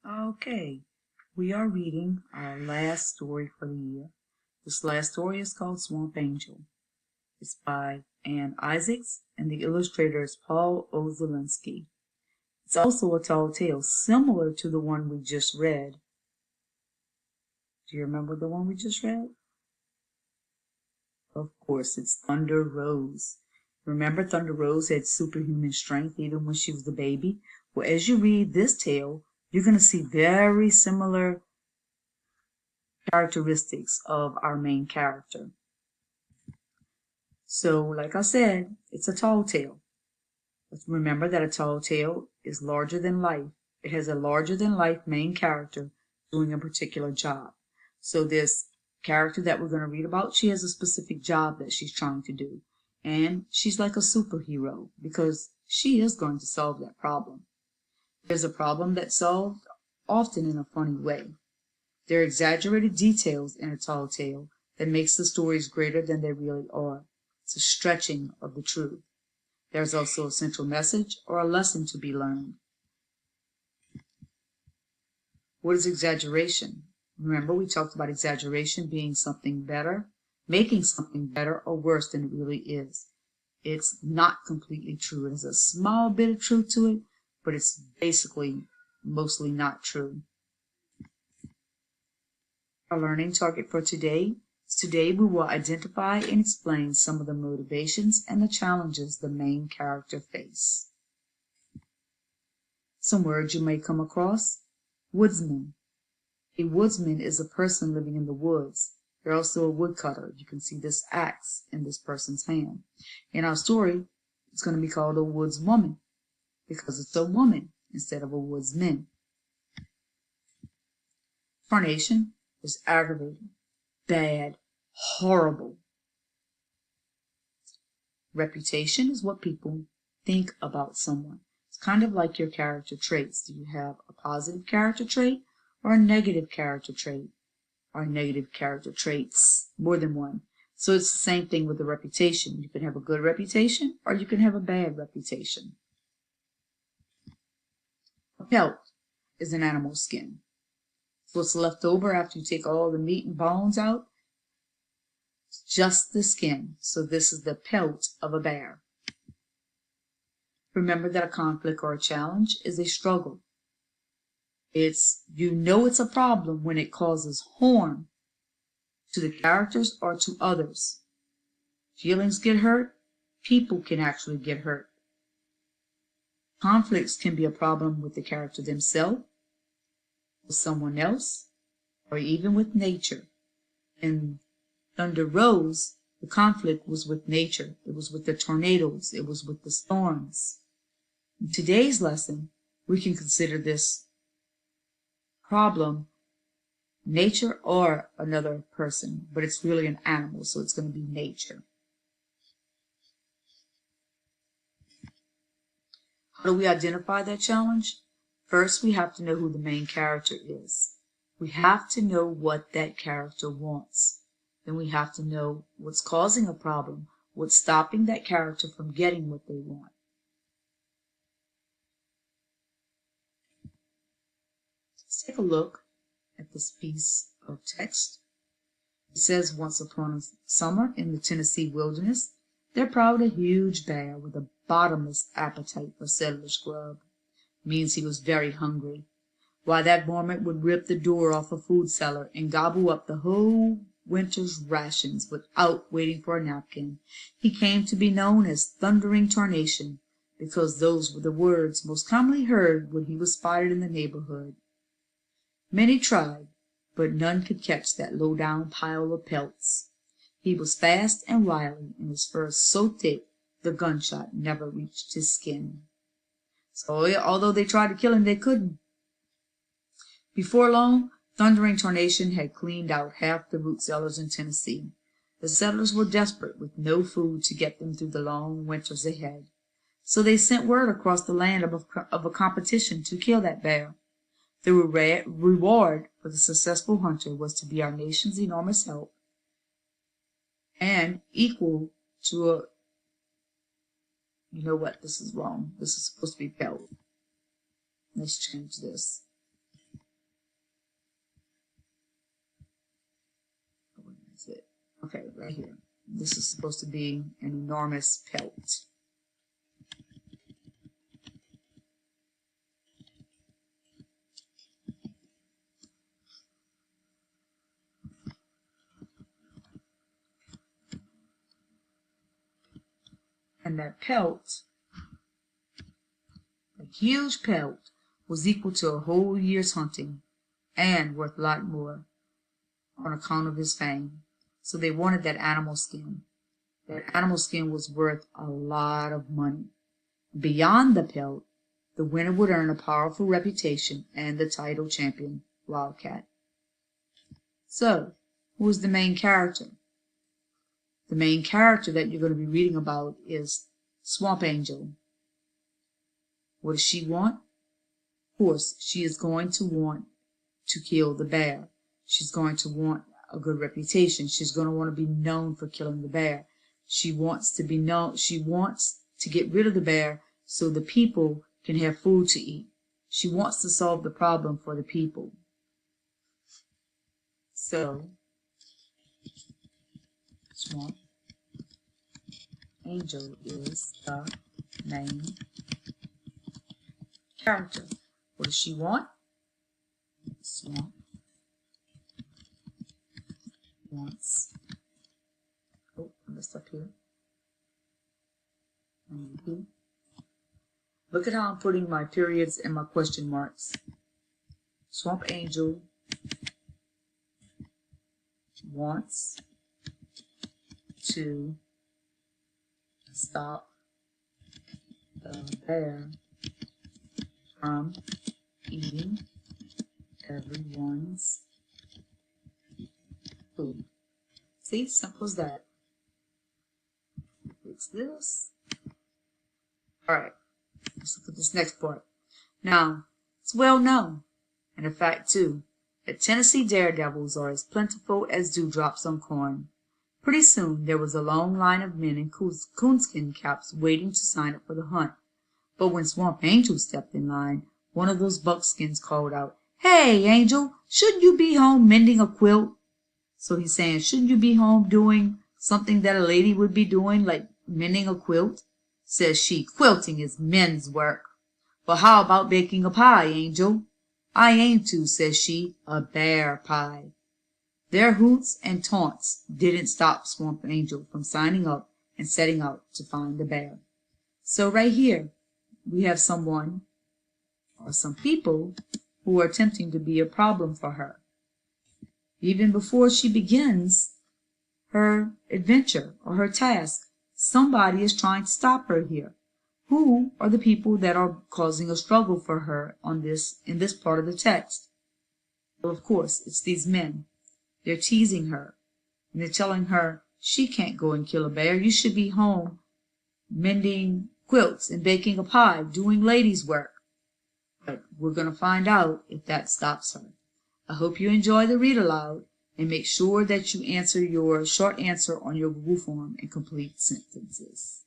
Okay, we are reading our last story for the year. This last story is called Swamp Angel. It's by Ann Isaacs, and the illustrator is Paul Ozelinski. It's also a tall tale, similar to the one we just read. Do you remember the one we just read? Of course, it's Thunder Rose. Remember, Thunder Rose had superhuman strength even when she was a baby? Well, as you read this tale, you're going to see very similar characteristics of our main character. So, like I said, it's a tall tale. Let's remember that a tall tale is larger than life. It has a larger than life main character doing a particular job. So this character that we're going to read about, she has a specific job that she's trying to do. And she's like a superhero because she is going to solve that problem. There's a problem that's solved often in a funny way. There are exaggerated details in a tall tale that makes the stories greater than they really are. It's a stretching of the truth. There's also a central message or a lesson to be learned. What is exaggeration? Remember, we talked about exaggeration being something better, making something better or worse than it really is. It's not completely true. It has a small bit of truth to it, but it's basically mostly not true. Our learning target for today is today we will identify and explain some of the motivations and the challenges the main character face. Some words you may come across. Woodsman. A woodsman is a person living in the woods. They're also a woodcutter. You can see this axe in this person's hand. In our story, it's going to be called a woodswoman because it's a woman instead of a woodsman. Carnation is aggravating, bad, horrible. Reputation is what people think about someone. It's kind of like your character traits. Do you have a positive character trait or a negative character trait? Or negative character traits, more than one. So it's the same thing with the reputation. You can have a good reputation or you can have a bad reputation. A pelt is an animal skin. It's what's left over after you take all the meat and bones out. It's just the skin. So this is the pelt of a bear. Remember that a conflict or a challenge is a struggle. It's a problem when it causes harm to the characters or to others. Feelings get hurt, people can actually get hurt. Conflicts can be a problem with the character themselves, with someone else, or even with nature. In Thunder Rose, the conflict was with nature. It was with the tornadoes. It was with the storms. In today's lesson, we can consider this problem nature or another person, but it's really an animal, so it's going to be nature. How do we identify that challenge? First, we have to know who the main character is. We have to know what that character wants. Then we have to know what's causing a problem, what's stopping that character from getting what they want. Let's take a look at this piece of text. It says, once upon a summer in the Tennessee wilderness, there prowled a huge bear with a bottomless appetite for settler's grub. Means he was very hungry. Why, that varmint would rip the door off a food cellar and gobble up the whole winter's rations without waiting for a napkin. He came to be known as Thundering Tarnation because those were the words most commonly heard when he was spotted in the neighborhood. Many tried, but none could catch that low-down pile of pelts. He was fast and wily, and his fur so thick the gunshot never reached his skin. So although they tried to kill him, they couldn't. Before long, Thundering Tarnation had cleaned out half the root cellars in Tennessee. The settlers were desperate, with no food to get them through the long winters ahead. So they sent word across the land of a competition to kill that bear. The reward for the successful hunter was to be our nation's enormous help and equal to a, you know what, this is wrong. This is supposed to be pelt. Let's change this. Okay, right here. This is supposed to be an enormous pelt. And that pelt, a huge pelt, was equal to a whole year's hunting and worth a lot more on account of his fame. So they wanted that animal skin. That animal skin was worth a lot of money. Beyond the pelt, the winner would earn a powerful reputation and the title champion, Wildcat. So, who is the main character? The main character that you're going to be reading about is Swamp Angel. What does she want? Of course, she is going to want to kill the bear. She's going to want a good reputation. She's going to want to be known for killing the bear. She wants to be known. She wants to get rid of the bear so the people can have food to eat. She wants to solve the problem for the people. So, Swamp Angel is the main character. What does she want? Swamp wants. Oh, I messed up here. Look at how I'm putting my periods and my question marks. Swamp Angel wants to stop the bear from eating everyone's food. See, simple as that. Fix this. Alright, let's look at this next part. Now, it's well known, and a fact too, that Tennessee daredevils are as plentiful as dewdrops on corn. Pretty soon there was a long line of men in coonskin caps waiting to sign up for the hunt. But when Swamp Angel stepped in line, one of those buckskins called out, "Hey, Angel, shouldn't you be home mending a quilt?" So he's saying, shouldn't you be home doing something that a lady would be doing, like mending a quilt? Says she, "Quilting is men's work. But how about baking a pie, Angel?" "I aim to," says she, "a bear pie." Their hoots and taunts didn't stop Swamp Angel from signing up and setting out to find the bear. So right here, we have someone or some people who are attempting to be a problem for her. Even before she begins her adventure or her task, somebody is trying to stop her here. Who are the people that are causing a struggle for her in this part of the text? Well, of course, it's these men. They're teasing her, and they're telling her she can't go and kill a bear. You should be home mending quilts and baking a pie, doing ladies' work. But we're going to find out if that stops her. I hope you enjoy the read aloud, and make sure that you answer your short answer on your Google form in complete sentences.